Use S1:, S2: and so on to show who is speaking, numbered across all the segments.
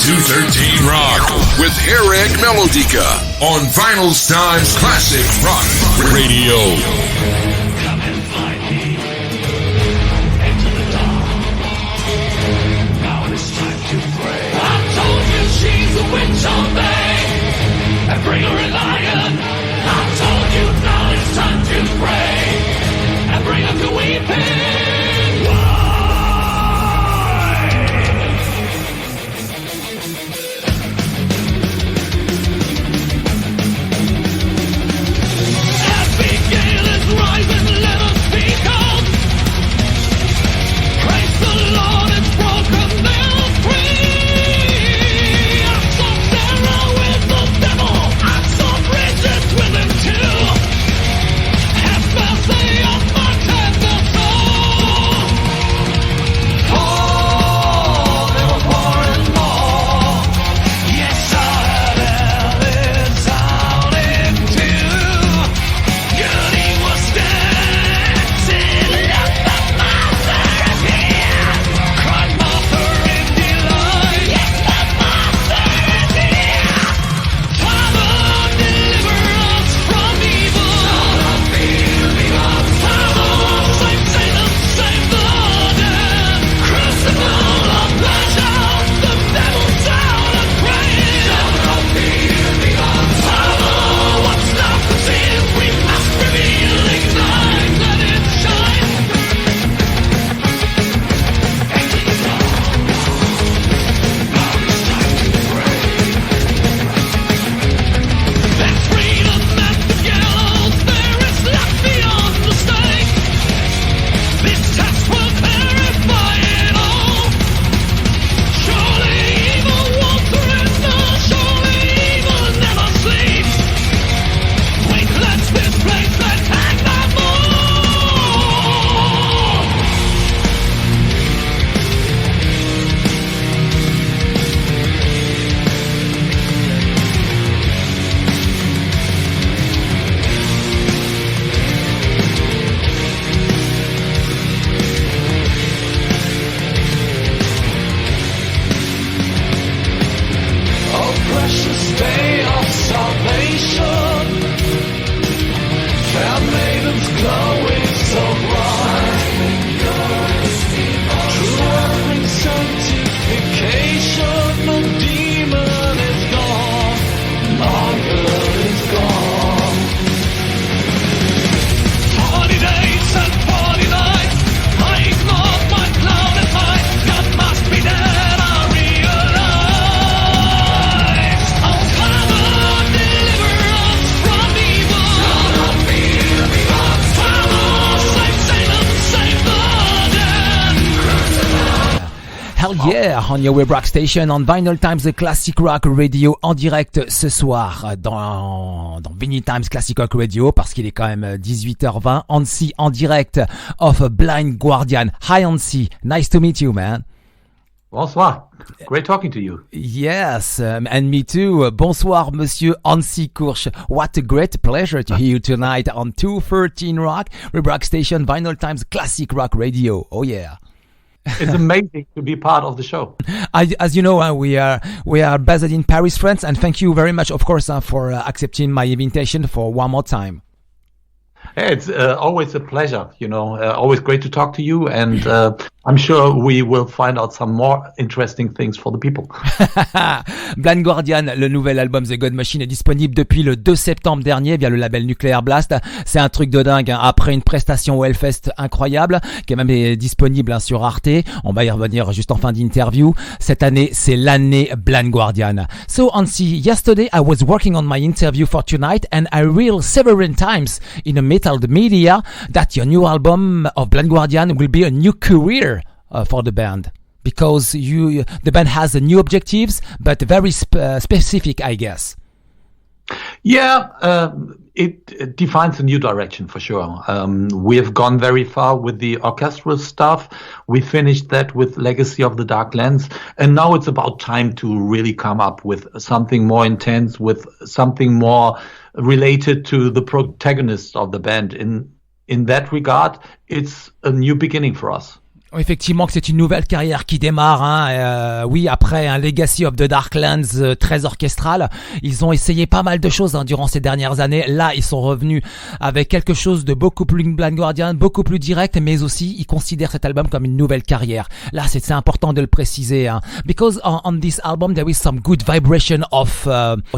S1: 213 Rock with Harrag Melodica on Vinylestimes Classic Rock Radio.
S2: Come and find me. Into the dark. Now it's time to pray. I told you she's a witch on me. And bring her a lion. I told you now it's time to pray. And bring her to weeping.
S3: On your web rock station, on Vinylestimes Classic Rock Radio, en direct ce soir dans Vinylestimes Classic Rock Radio, parce qu'il est quand même 18h20. Hansi en direct of Blind Guardian. Hi Hansi, nice to meet you, man.
S4: Bonsoir. Great talking to you.
S3: Yes, and me too. Bonsoir, Monsieur Hansi Kursch. What a great pleasure to hear you tonight on 213 Rock, web rock station, Vinylestimes Classic Rock Radio. Oh yeah.
S4: It's amazing to be part of the show.
S3: As you know, we are based in Paris, France, and thank you very much, of course, for accepting my invitation for one more time.
S4: It's always a pleasure, always great to talk to you, and I'm sure we will find out some more interesting things for the people.
S3: Blind Guardian, le nouvel album The God Mach est disponible depuis le 2 septembre dernier via le label Nuclear Blast. C'est un truc de dingue, hein. Après une prestation au Hellfest incroyable, qui est même disponible sur Arte. On va y revenir juste en fin d'interview. Cette année, c'est l'année Blind Guardian. So, Hansi, yesterday I was working on my interview for tonight, and I read several times in a metal media that your new album of Blind Guardian will be a new career for the band, because the band has new objectives, but very specific, I guess.
S4: Yeah, it defines a new direction for sure. We have gone very far with the orchestral stuff. We finished that with Legacy of the Dark Lens, and now it's about time to really come up with something more intense, with something more related to the protagonists of the band. In that regard, it's a new beginning for us.
S3: Effectivement que c'est une nouvelle carrière qui démarre, hein. Oui, après un Legacy of the Darklands très orchestral, ils ont essayé pas mal de choses durant ces dernières années. Là, ils sont revenus avec quelque chose de beaucoup plus Blind Guardian, beaucoup plus direct, mais aussi ils considèrent cet album comme une nouvelle carrière. Là, c'est important de le préciser, hein. Because on this album there is some good vibration of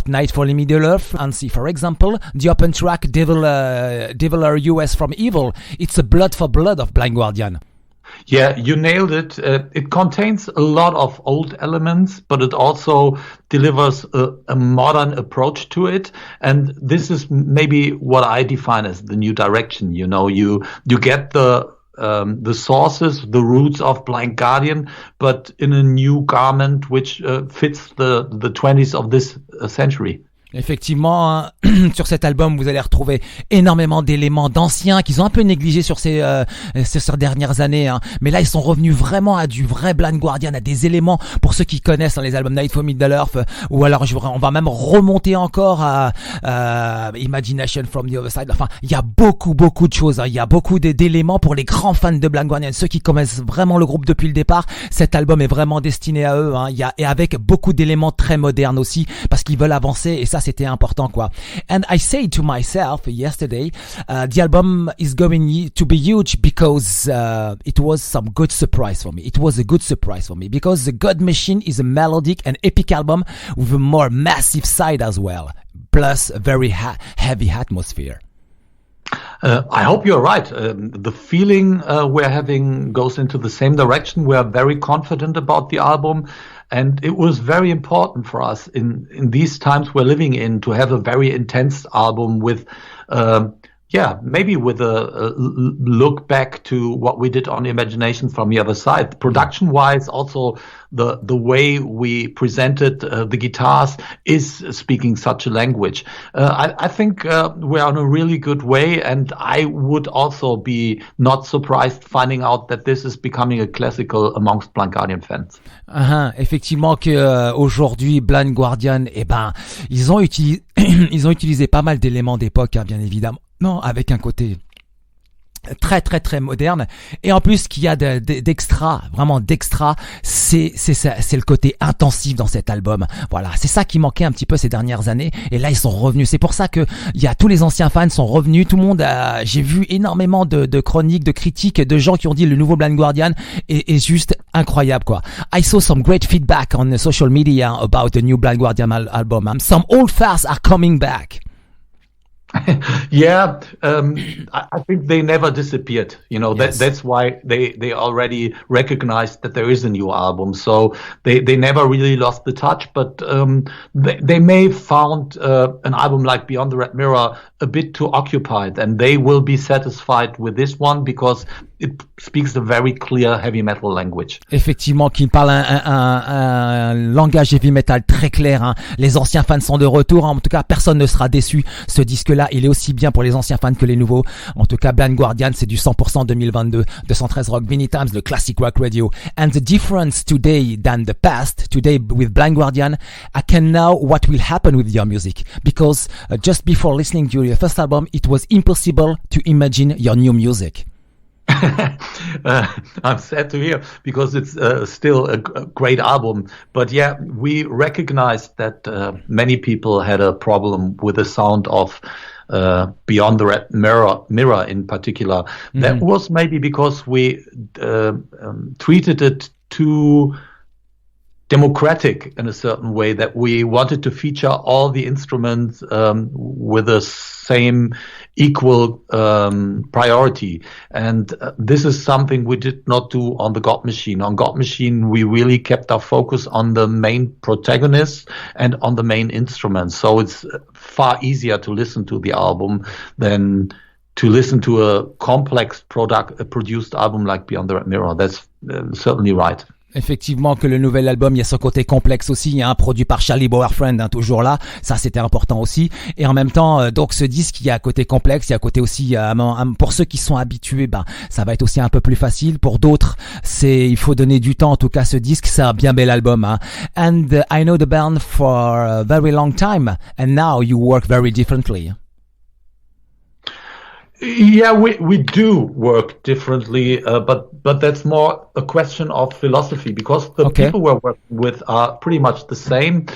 S3: Night for the Middle Earth. Hansi, for example, the open track Devil Are US from Evil. It's a blood for blood of Blind Guardian.
S4: Yeah, you nailed it. It contains a lot of old elements, but it also delivers a modern approach to it. And this is maybe what I define as the new direction. You know, you get the sources, the roots of Blind Guardian, but in a new garment which fits the 20s of this century.
S3: Effectivement, hein, sur cet album, vous allez retrouver énormément d'éléments d'anciens qu'ils ont un peu négligés sur ces dernières années, hein. Mais là, ils sont revenus vraiment à du vrai Blind Guardian, à des éléments pour ceux qui connaissent les albums Night for Middle Earth, ou alors on va même remonter encore à Imagination from the Other Side. Enfin, il y a beaucoup de choses, hein. Il y a beaucoup d'éléments pour les grands fans de Blind Guardian, ceux qui connaissent vraiment le groupe depuis le départ. Cet album est vraiment destiné à eux, hein. Et avec beaucoup d'éléments très modernes aussi, parce qu'ils veulent avancer, et ça, c'était important, quoi. And I said to myself yesterday, the album is going to be huge because it was some good surprise for me. It was a good surprise for me because the God Machine is a melodic and epic album with a more massive side as well, plus a very heavy atmosphere.
S4: I hope you're right. The feeling we're having goes into the same direction. We are very confident about the album. And it was very important for us in these times we're living in to have a very intense album with, maybe with a look back to what we did on Imagination from the Other Side. Production-wise, also the way we presented the guitars is speaking such a language. I think we're on a really good way, and I would also be not surprised finding out that this is becoming a classical amongst Blind Guardian fans.
S3: Effectivement que aujourd'hui Blind Guardian, ils ont utilisé pas mal d'éléments d'époque, hein, bien évidemment. Non, avec un côté très moderne, et en plus qu'il y a d'extra, c'est le côté intensif dans cet album. Voilà, c'est ça qui manquait un petit peu ces dernières années, et là ils sont revenus. C'est pour ça que tous les anciens fans sont revenus. Tout le monde j'ai vu énormément de chroniques, de critiques, de gens qui ont dit le nouveau Blind Guardian est juste incroyable, quoi. I saw some great feedback on the social media about the new Blind Guardian album. Some old fans are coming back.
S4: Yeah, I think they never disappeared. You know,
S3: Yes.
S4: that's why they already recognized that there is a new album. So they never really lost the touch, but they may have found an album like Beyond the Red Mirror a bit too occupied, and they will be satisfied with this one because it speaks a very clear heavy metal language.
S3: Effectivement, qui parle un langage heavy metal très clair, hein. Les anciens fans sont de retour, hein. En tout cas, personne ne sera déçu. Ce disque-là, il est aussi bien pour les anciens fans que les nouveaux. En tout cas, Blind Guardian, c'est du 100% 2022. 213 Rock, Vinylestimes, le classic rock radio. And the difference today than the past, today with Blind Guardian, I can know what will happen with your music. Because just before listening to your first album, it was impossible to imagine your new music.
S4: I'm sad to hear because it's still a great album. But yeah, we recognized that many people had a problem with the sound of Beyond the Red Mirror in particular. Mm-hmm. That was maybe because we treated it too democratic in a certain way, that we wanted to feature all the instruments with the same equal priority. And this is something we did not do on the God Machine. On God Machine, we really kept our focus on the main protagonists and on the main instruments. So it's far easier to listen to the album than to listen to a complex produced album like Beyond the Red Mirror. That's certainly right.
S3: Effectivement que le nouvel album, il y a ce côté complexe aussi, hein, produit par Charlie Bauerfriend, hein, toujours là, ça c'était important aussi. Et en même temps, donc ce disque, il y a un côté complexe, il y a un côté aussi, pour ceux qui sont habitués, ça va être aussi un peu plus facile. Pour d'autres, il faut donner du temps. En tout cas, ce disque, c'est un bien bel album, hein. And I know the band for a very long time, and now you work very differently.
S4: Yeah, we do work differently, but that's more a question of philosophy because the people we're working with are pretty much the same.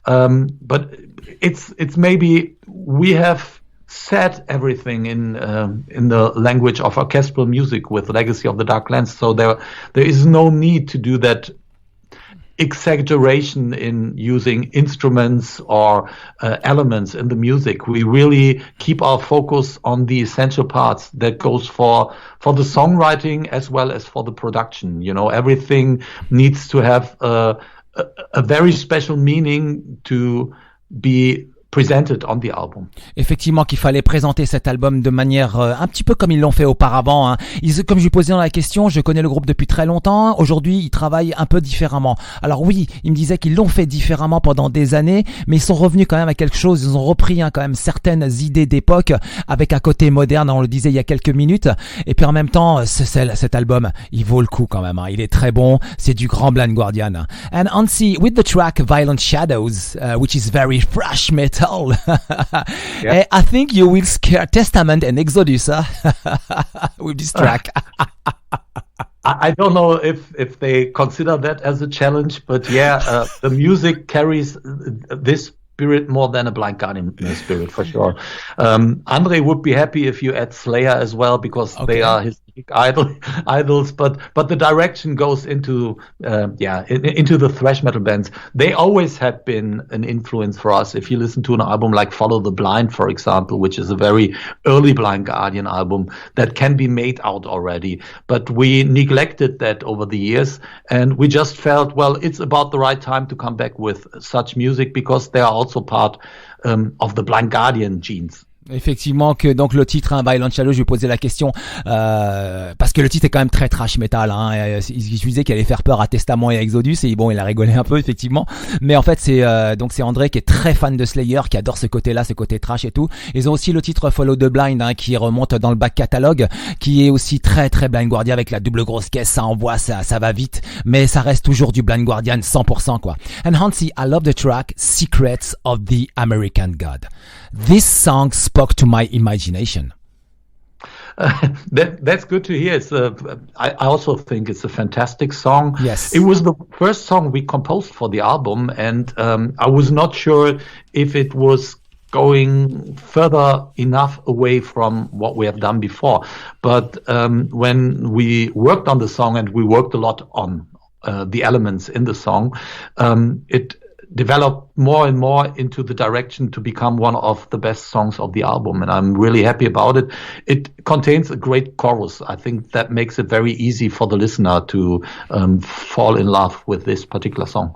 S4: But it's maybe we have said everything in the language of orchestral music with Legacy of the Dark Lands, so there is no need to do that exaggeration in using instruments or elements in the music. We really keep our focus on the essential parts that goes for the songwriting as well as for the production. You know, everything needs to have a very special meaning to be presented on the album.
S3: Effectivement, qu'il fallait présenter cet album de manière un petit peu comme ils l'ont fait auparavant. Hein. Comme je lui posais dans la question, je connais le groupe depuis très longtemps. Aujourd'hui, ils travaillent un peu différemment. Alors oui, ils me disaient qu'ils l'ont fait différemment pendant des années, mais ils sont revenus quand même à quelque chose. Ils ont repris quand même certaines idées d'époque avec un côté moderne, on le disait il y a quelques minutes. Et puis en même temps, cet album, il vaut le coup quand même. Hein. Il est très bon. C'est du grand Blind Guardian. Hein. And Hansi, with the track Violent Shadows, which is very thrash metal, yeah. I think you will scare Testament and Exodus with this track.
S4: I don't know if they consider that as a challenge, but yeah, the music carries this spirit more than a Blind Guardian spirit for sure. André would be happy if you add Slayer as well because they are his big idols, but the direction goes into into the thrash metal bands. They always have been an influence for us. If you listen to an album like Follow the Blind, for example, which is a very early Blind Guardian album that can be made out already, but we neglected that over the years and we just felt, well, it's about the right time to come back with such music because they are also part of the Blind Guardian genes.
S3: Effectivement que donc le titre Violent Shadows, je lui posais la question parce que le titre est quand même très trash metal hein. Je disais qu'il allait faire peur à Testament et à Exodus et bon il a rigolé un peu effectivement, mais en fait c'est André qui est très fan de Slayer, qui adore ce côté-là, ce côté trash et tout. Ils ont aussi le titre Follow the Blind hein, qui remonte dans le back catalogue, qui est aussi très très Blind Guardian avec la double grosse caisse, ça envoie, ça va vite, mais ça reste toujours du Blind Guardian 100% quoi. And Hansi, I love the track Secrets of the American God. This song spoke to my imagination.
S4: That's good to hear. I also think it's a fantastic song.
S3: Yes.
S4: It was the first song we composed for the album, and I was not sure if it was going further enough away from what we have done before. But when we worked on the song, and we worked a lot on the elements in the song, it developed more and more into the direction to become one of the best songs of the album, and I'm really happy about it. It contains a great chorus. I think that makes it very easy for the listener to fall in love with this particular song.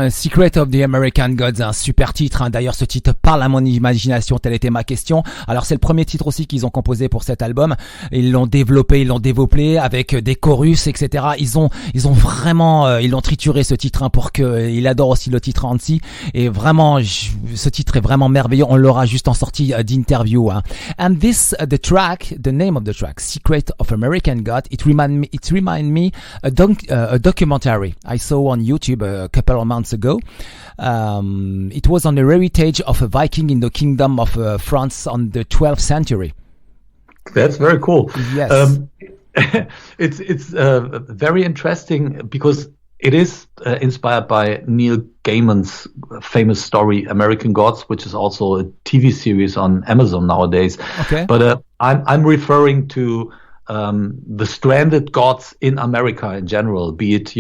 S3: Secret of the American Gods, un super titre. Hein. D'ailleurs, ce titre parle à mon imagination, telle était ma question. Alors, c'est le premier titre aussi qu'ils ont composé pour cet album. Ils l'ont développé avec des chorus, etc. Ils ont vraiment, ils l'ont trituré ce titre hein, pour que il adore aussi le titre Hansi. Et vraiment, ce titre est vraiment merveilleux. On l'aura juste en sortie d'interview. Hein. And the name of the track, Secret of American God, it remind me a documentary I saw on YouTube a couple of months ago. It was on the heritage of a Viking in the kingdom of France on the 12th century.
S4: That's very cool.
S3: Yes.
S4: It's very interesting because it is inspired by Neil Gaiman's famous story, American Gods, which is also a TV series on Amazon nowadays.
S3: Okay.
S4: But I'm referring to the stranded gods in America in general, be it,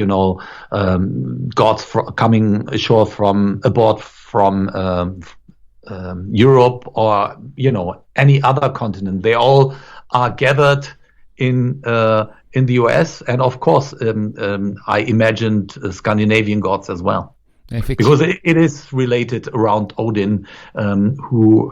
S4: gods coming ashore from Europe or, any other continent. They all are gathered in the US, and of course, I imagined Scandinavian gods as well. Because it is related around Odin, who,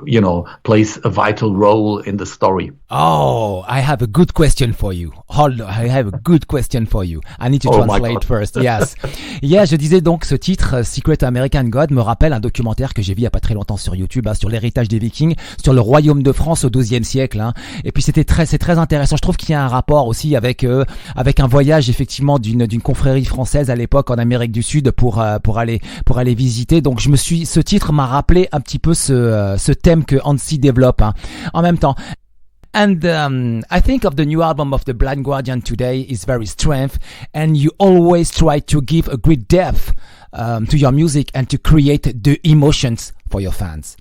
S4: plays a vital role in the story.
S3: Oh, I have a good question for you. Hold on, I have a good question for you. I need to translate first. Yes. Yeah, je disais donc ce titre, Secret American God, me rappelle un documentaire que j'ai vu il y a pas très longtemps sur YouTube, hein, sur l'héritage des Vikings, sur le royaume de France au XIIe siècle. Hein. Et puis c'est très intéressant. Je trouve qu'il y a un rapport aussi avec un voyage effectivement d'une confrérie française à l'époque en Amérique du Sud pour aller visiter. Donc ce titre m'a rappelé un petit peu ce thème que Hansi développe. Hein. En même temps, And I think of the new album of the Blind Guardian today is very strength, and you always try to give a great depth to your music and to create the emotions for your fans.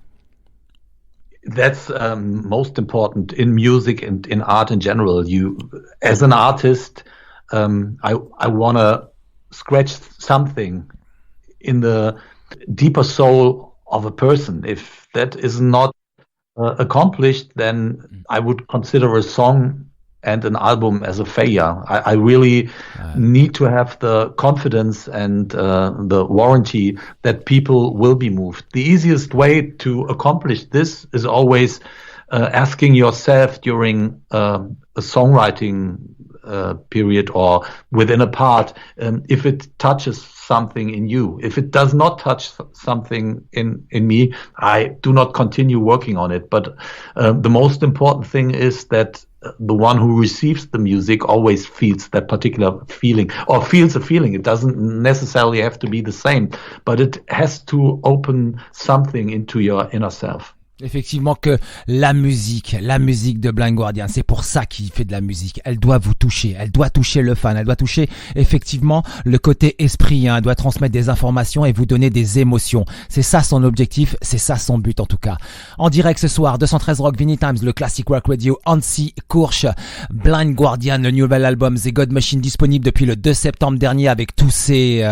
S4: That's most important in music and in art in general. You, as an artist, I want to scratch something in the deeper soul of a person. If that is not accomplished, then I would consider a song and an album as a failure. I really need to have the confidence and the warranty that people will be moved. The easiest way to accomplish this is always asking yourself during a songwriting period or within a part, if it touches something in you. If it does not touch something in me, I do not continue working on it. But the most important thing is that the one who receives the music always feels that particular feeling or feels a feeling. It doesn't necessarily have to be the same, but it has to open something into your inner self.
S3: Effectivement que la musique de Blind Guardian, c'est pour ça qu'il fait de la musique. Elle doit vous toucher, elle doit toucher le fan, elle doit toucher effectivement le côté esprit, elle doit transmettre des informations et vous donner des émotions. C'est ça son objectif, c'est ça son but en tout cas. En direct ce soir, 213 Rock Vinylestimes, le Classic Rock Radio, Hansi, Kursch, Blind Guardian, le nouvel album The God Mach disponible depuis le 2 septembre dernier avec tous ces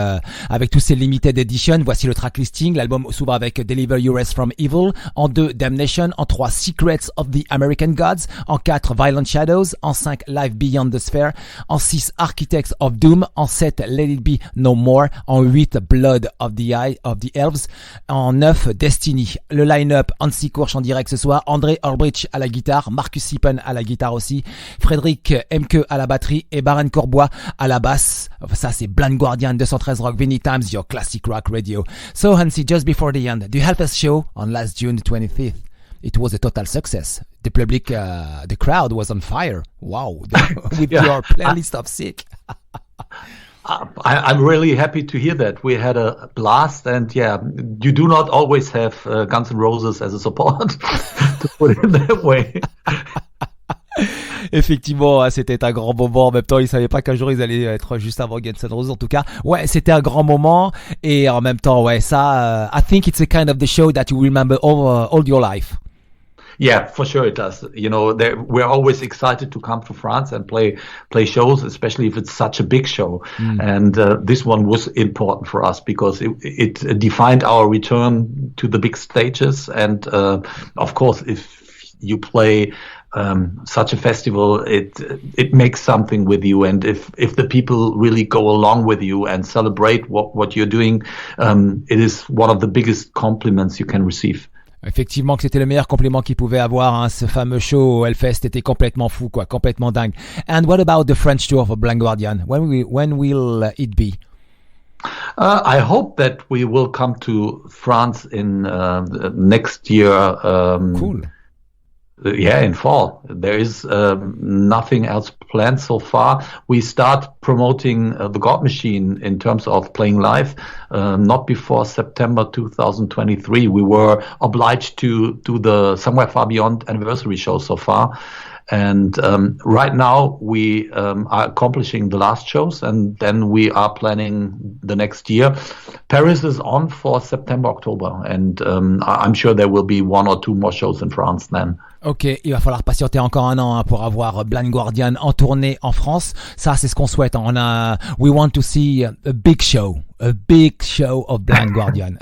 S3: limited edition. Voici le track listing. L'album s'ouvre avec Deliver Your Rest from Evil, en 2 Damnation, en 3 Secrets of the American Gods, en 4 Violent Shadows, en 5 Life Beyond the Sphere, en 6 Architects of Doom, en 7 Let It Be No More, en 8 Blood of the Eye of the Elves, en 9 Destiny. Le line-up, Hansi Kursch en direct ce soir, André Olbrich à la guitare, Siepen à la guitare aussi, Frederik Ehmke à la batterie et Barend Courbois à la basse. Ça c'est Blind Guardian, 213 Rock Vinylestimes, your classic rock radio. So Hansi, just before the end, the Elves show on last June 25th. It was a total success. The public, the crowd was on fire. Wow, with your playlist of Sick.
S4: I'm really happy to hear that. We had a blast, and you do not always have Guns N' Roses as a support, to put it that way.
S3: Effectivement, c'était un grand moment. En même temps, ils savaient pas qu'un jour ils allaient être juste avant Guns N' Roses. En tout cas, ouais, c'était un grand moment. Et en même temps, ouais, ça, I think it's a kind of the show that you remember all your life.
S4: Yeah, for sure it does. You know, we're always excited to come to France and play shows, especially if it's such a big show. And this one was important for us because it defined our return to the big stages. And of course, if you play such a festival, it makes something with you. And if the people really go along with you and celebrate what you're doing, it is one of the biggest compliments you can receive.
S3: Effectivement que c'était le meilleur compliment qu'il pouvait avoir, hein. Ce fameux show au Hellfest était complètement fou, quoi, complètement dingue. And what about the French tour of Blind Guardian? When will it be?
S4: I hope that we will come to France in next year.
S3: Cool.
S4: Yeah, in fall. There is nothing else planned so far. We start promoting the God Mach in terms of playing live not before September 2023. We were obliged to do the Somewhere Far Beyond anniversary show so far. And right now we are accomplishing the last shows, and then we are planning the next year. Paris is on for September, October, and I'm sure there will be 1 or 2 more shows in France then.
S3: Ok, il va falloir patienter encore un an, hein, pour avoir Blind Guardian en tournée en France. Ça, c'est ce qu'on souhaite, hein. We want to see a big show of Blind Guardian.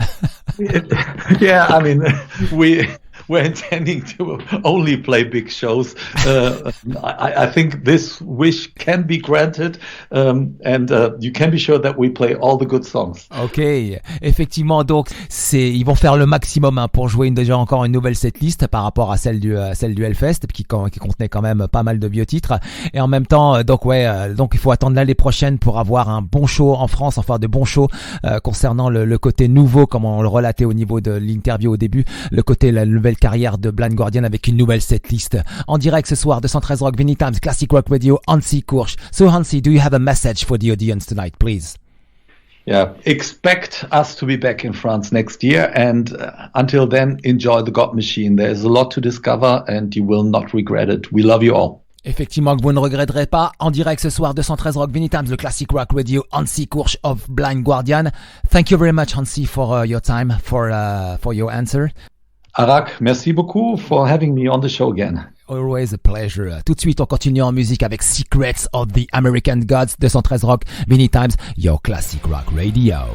S4: Yeah, I mean, we're intending to only play big shows. I think this wish can be granted, and you can be sure that we play all the good songs.
S3: Ok, effectivement, donc ils vont faire le maximum, hein, pour jouer déjà encore une nouvelle setlist par rapport à celle du Hellfest qui contenait quand même pas mal de vieux titres. Et en même temps, donc il faut attendre l'année prochaine pour avoir un bon show en France, enfin de bons shows concernant le côté nouveau, comme on le relatait au niveau de l'interview au début, le côté la nouvelle carrière de Blind Guardian avec une nouvelle setlist. En direct ce soir, 213 Rock Vinylestimes, Classic Rock Radio, Hansi Kursch. So Hansi, do you have a message for the audience tonight, please?
S4: Yeah, expect us to be back in France next year. And until then, enjoy the God Machine. There is a lot to discover and you will not regret it. We love you all.
S3: Effectivement, que vous ne regretterez pas. En direct ce soir, 213 Rock Vinylestimes, le classic rock radio, Hansi Kursch of Blind Guardian. Thank you very much, Hansi, for your time, for your answer.
S4: Harrag, merci beaucoup for having me on the show again.
S3: Always a pleasure. Tout de suite, on continue en musique avec Secrets of the American Gods, 213 Rock Vinylestimes, your classic rock radio.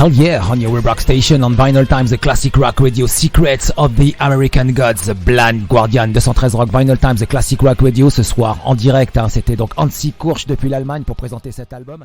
S3: Hell yeah, on your rock station, on Vinyl Times, the classic rock radio, Secrets of the American Gods, Blind Guardian, 213 Rock, Vinyl Times, the classic rock radio, ce soir en direct, hein, c'était donc Hansi Kursch depuis l'Allemagne pour présenter cet album.